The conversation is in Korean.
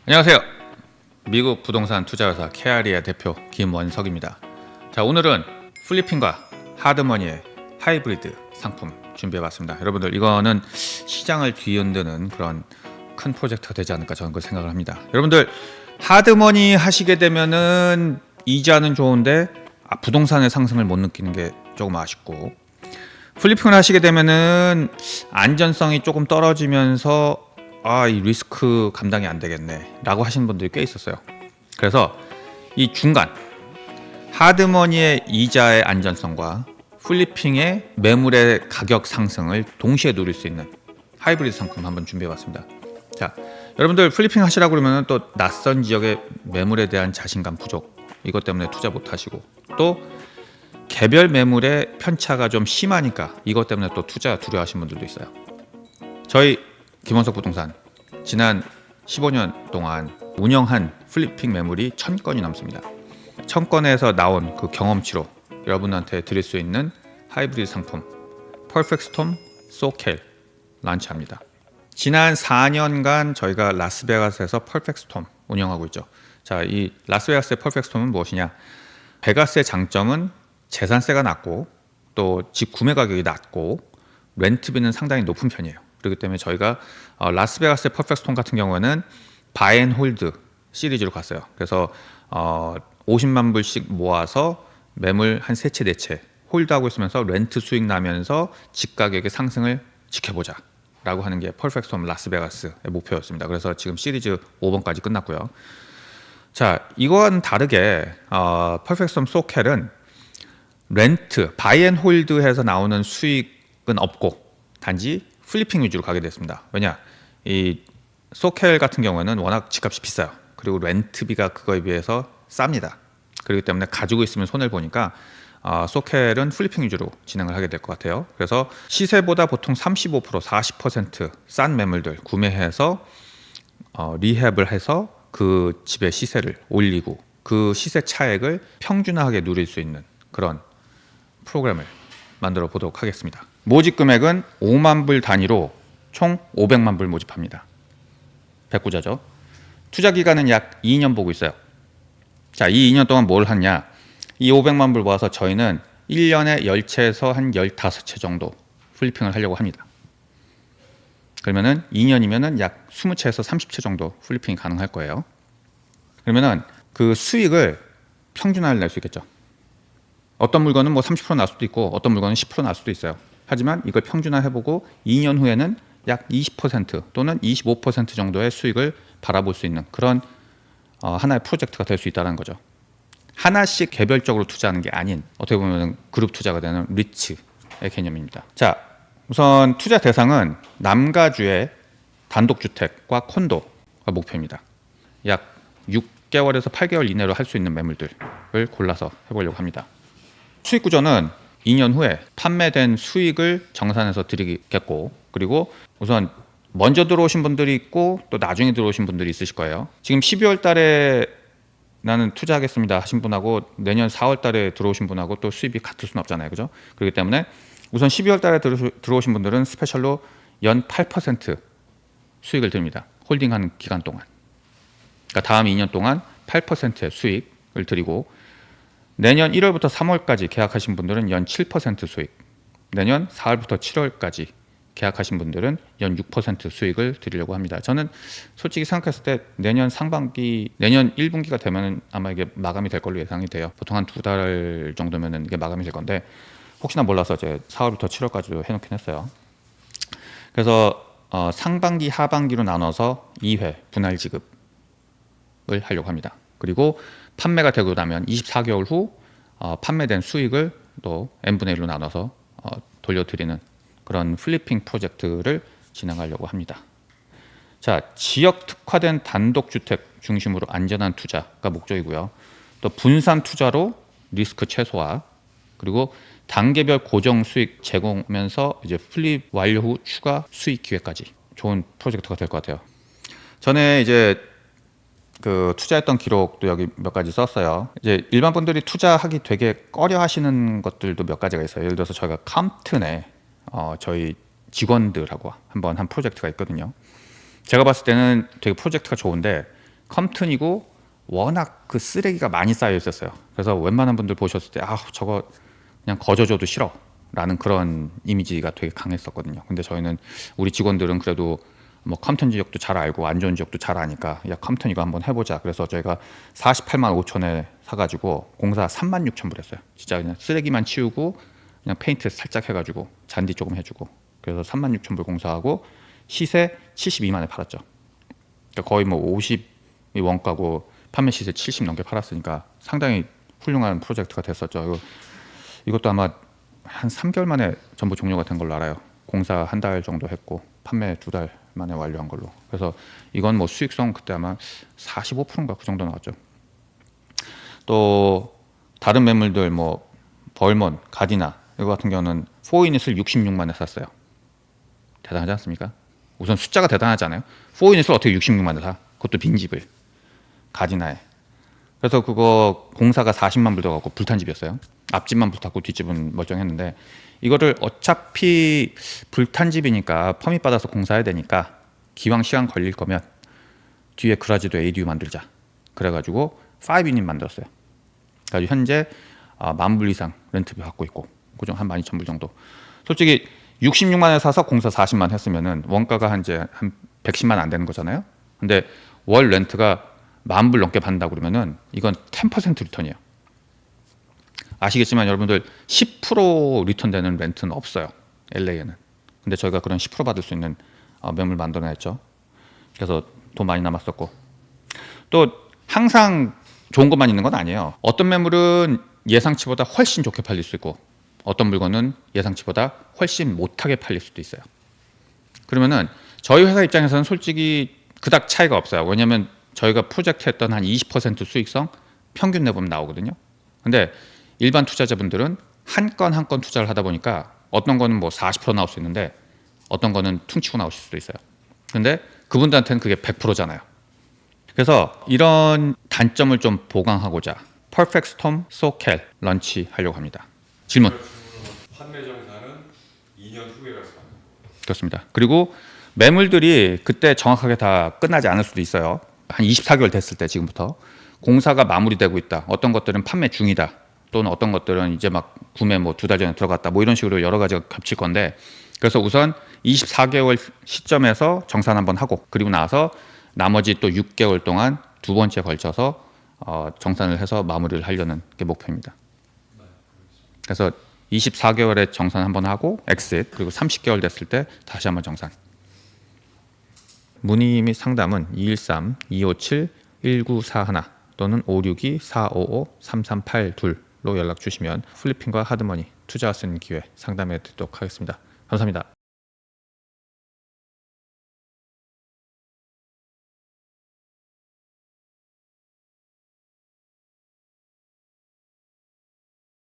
안녕하세요. 미국 부동산 투자회사 케아리아 대표 김원석입니다. 자, 오늘은 플리핑과 하드머니의 하이브리드 상품 준비해봤습니다. 여러분들, 이거는 시장을 뒤흔드는 그런 큰 프로젝트가 되지 않을까 저는 그 생각을 합니다. 여러분들, 하드머니 하시게 되면은 이자는 좋은데 부동산의 상승을 못 느끼는 게 조금 아쉽고, 플리핑을 하시게 되면은 안전성이 조금 떨어지면서 이 리스크 감당이 안 되겠네 라고 하시는 분들이 꽤 있었어요. 그래서 이 중간 하드머니의 이자의 안전성과 플리핑의 매물의 가격 상승을 동시에 누릴 수 있는 하이브리드 상품 한번 준비해봤습니다. 자, 여러분들 플리핑 하시라고 그러면 또 낯선 지역의 매물에 대한 자신감 부족, 이것 때문에 투자 못 하시고, 또 개별 매물의 편차가 좀 심하니까 이것 때문에 또 투자 두려워하시는 분들도 있어요. 저희 김원석 부동산 지난 15년 동안 운영한 플리핑 매물이 1000건이 넘습니다. 1000건에서 나온 그 경험치로 여러분한테 드릴 수 있는 하이브리드 상품 퍼펙트 스톰 소켈 런치합니다. 지난 4년간 저희가 라스베가스에서 퍼펙트 스톰 운영하고 있죠. 자, 이 라스베가스의 퍼펙트 스톰은 무엇이냐? 베가스의 장점은 재산세가 낮고 또 집 구매 가격이 낮고 렌트비는 상당히 높은 편이에요. 그렇기 때문에 저희가 라스베가스의 퍼펙트 스톰 같은 경우에는 바이 앤 홀드 시리즈로 갔어요. 그래서 50만 불씩 모아서 매물 한 3채 4채 홀드하고 있으면서 렌트 수익 나면서 집 가격의 상승을 지켜보자 라고 하는 게 퍼펙트 스톰 라스베가스의 목표였습니다. 그래서 지금 시리즈 5번까지 끝났고요. 자, 이거와는 다르게 퍼펙트 스톰 소켈은 렌트, 바이 앤 홀드해서 나오는 수익은 없고 단지 플리핑 위주로 가게 됐습니다. 왜냐? 이 소켈 같은 경우에는 워낙 집값이 비싸요. 그리고 렌트비가 그거에 비해서 쌉니다. 그렇기 때문에 가지고 있으면 손해를 보니까 소켈은 플리핑 위주로 진행을 하게 될 것 같아요. 그래서 시세보다 보통 35%, 40%싼 매물들 구매해서 리헵을 해서 그 집의 시세를 올리고 그 시세 차액을 평준화하게 누릴 수 있는 그런 프로그램을 만들어 보도록 하겠습니다. 모집 금액은 5만 불 단위로 총 500만 불 모집합니다. 100구자죠. 투자 기간은 약 2년 보고 있어요. 자, 이 2년 동안 뭘 하냐? 이 500만 불 모아서 저희는 1년에 10채에서 한 15채 정도 플리핑을 하려고 합니다. 그러면은 2년이면은 약 20채에서 30채 정도 플리핑이 가능할 거예요. 그러면은 그 수익을 평균화를 낼 수 있겠죠. 어떤 물건은 뭐 30% 날 수도 있고 어떤 물건은 10% 날 수도 있어요. 하지만 이걸 평균화해보고 2년 후에는 약 20% 또는 25% 정도의 수익을 바라볼 수 있는 그런 하나의 프로젝트가 될 수 있다는 거죠. 하나씩 개별적으로 투자하는 게 아닌 어떻게 보면 그룹 투자가 되는 리츠의 개념입니다. 자, 우선 투자 대상은 남가주의 단독주택과 콘도가 목표입니다. 약 6개월에서 8개월 이내로 할 수 있는 매물들을 골라서 해보려고 합니다. 수익 구조는 2년 후에 판매된 수익을 정산해서 드리겠고, 그리고 우선 먼저 들어오신 분들이 있고 또 나중에 들어오신 분들이 있으실 거예요. 지금 12월 달에 나는 투자하겠습니다 하신 분하고 내년 4월 달에 들어오신 분하고 또 수입이 같을 수는 없잖아요. 그죠? 그렇기 때문에 우선 12월 달에 들어오신 분들은 스페셜로 연 8% 수익을 드립니다. 홀딩하는 기간 동안. 그러니까 다음 2년 동안 8%의 수익을 드리고, 내년 1월부터 3월까지 계약하신 분들은 연 7% 수익, 내년 4월부터 7월까지 계약하신 분들은 연 6% 수익을 드리려고 합니다. 저는 솔직히 생각했을 때 내년 상반기, 내년 1분기가 되면 아마 이게 마감이 될 걸로 예상이 돼요. 보통 한 2달 정도면 이게 마감이 될 건데 혹시나 몰라서 이제 4월부터 7월까지도 해놓긴 했어요. 그래서 상반기, 하반기로 나눠서 2회 분할 지급을 하려고 합니다. 그리고 판매가 되고 나면 24개월 후 판매된 수익을 또 n분의 1로 나눠서 돌려드리는 그런 플리핑 프로젝트를 진행하려고 합니다. 자, 지역 특화된 단독주택 중심으로 안전한 투자가 목적이고요. 또 분산 투자로 리스크 최소화, 그리고 단계별 고정 수익 제공하면서 이제 플립 완료 후 추가 수익 기회까지 좋은 프로젝트가 될 것 같아요. 전에 이제 그 투자했던 기록도 여기 몇 가지 썼어요. 이제 일반 분들이 투자하기 되게 꺼려 하시는 것들도 몇 가지가 있어요. 예를 들어서 저희가 캄튼에 저희 직원들하고 한번 한 프로젝트가 있거든요. 제가 봤을 때는 되게 프로젝트가 좋은데 컴튼이고 워낙 그 쓰레기가 많이 쌓여 있었어요. 그래서 웬만한 분들 보셨을 때 저거 그냥 거저줘도 싫어 라는 그런 이미지가 되게 강했었거든요. 근데 저희는 우리 직원들은 그래도 뭐 컴튼 지역도 잘 알고 안 좋은 지역도 잘 아니까 야 컴튼 이거 한번 해보자. 그래서 저희가 48만 5천에 사가지고 공사 3만 6천 불 했어요. 진짜 그냥 쓰레기만 치우고 그냥 페인트 살짝 해가지고 잔디 조금 해주고 그래서 3만 6천 불 공사하고 시세 72만에 팔았죠. 그러니까 거의 뭐 50이 원가고 판매 시세 70 넘게 팔았으니까 상당히 훌륭한 프로젝트가 됐었죠. 이것도 아마 한 3개월 만에 전부 종료가 된 걸로 알아요. 공사 한 달 정도 했고 판매 2달 만에 완료한 걸로. 그래서 이건 뭐 수익성 그때 아마 45%인가 그 정도 나왔죠. 또 다른 매물들 뭐 벌먼, 가디나 이거 같은 경우는 4유닛을 66만에 샀어요. 대단하지 않습니까? 우선 숫자가 대단하지 않아요? 4유닛을 어떻게 66만에 사? 그것도 빈집을. 가디나에. 그래서 그거 공사가 40만 불 들어가고 불탄 집이었어요. 앞집만 불탔고 뒷집은 멀쩡했는데 이거를 어차피 불탄 집이니까 퍼밋 받아서 공사해야 되니까 기왕 시간 걸릴 거면 뒤에 그라지도 ADU 만들자. 그래가지고 5유닛 만들었어요. 그래서 현재 10,000불 이상 렌트비 받고 있고 그중 한 12,000불 정도. 솔직히 66만에 사서 공사 40만 했으면은 원가가 한 110만 안 되는 거잖아요. 근데 월 렌트가 10,000불 넘게 받는다고 그러면은 이건 10% 리턴이에요. 아시겠지만 여러분들 10% 리턴 되는 렌트는 없어요. LA에는. 근데 저희가 그런 10% 받을 수 있는 매물 만들어냈죠. 그래서 돈 많이 남았었고 또 항상 좋은 것만 있는 건 아니에요. 어떤 매물은 예상치보다 훨씬 좋게 팔릴 수 있고 어떤 물건은 예상치보다 훨씬 못하게 팔릴 수도 있어요. 그러면은 저희 회사 입장에서는 솔직히 그닥 차이가 없어요. 왜냐하면 저희가 프로젝트 했던 한 20% 수익성 평균 내보면 나오거든요. 근데 일반 투자자분들은 한 건 한 건 투자를 하다 보니까 어떤 거는 뭐 40% 나올 수 있는데 어떤 거는 퉁치고 나오실 수도 있어요. 근데 그분들한테는 그게 100%잖아요. 그래서 이런 단점을 좀 보강하고자 퍼펙트 스톰 소켈 런치하려고 합니다. 질문. 판매 정산은 2년 후에라서 그렇습니다. 그리고 매물들이 그때 정확하게 다 끝나지 않을 수도 있어요. 한 24개월 됐을 때 지금부터 공사가 마무리되고 있다. 어떤 것들은 판매 중이다. 또는 어떤 것들은 이제 막 구매 뭐 2달 전에 들어갔다. 뭐 이런 식으로 여러 가지가 겹칠 건데 그래서 우선 24개월 시점에서 정산 한번 하고 그리고 나서 나머지 또 6개월 동안 두 번째 걸쳐서 정산을 해서 마무리를 하려는 게 목표입니다. 그래서 24개월에 정산 한번 하고 엑싯 그리고 30개월 됐을 때 다시 한번 정산. 문의 및 상담은 213-257-1941 또는 562-455-3382로 연락 주시면 플리핑과 하드머니 투자할 수 있는 기회 상담해 드리도록 하겠습니다. 감사합니다.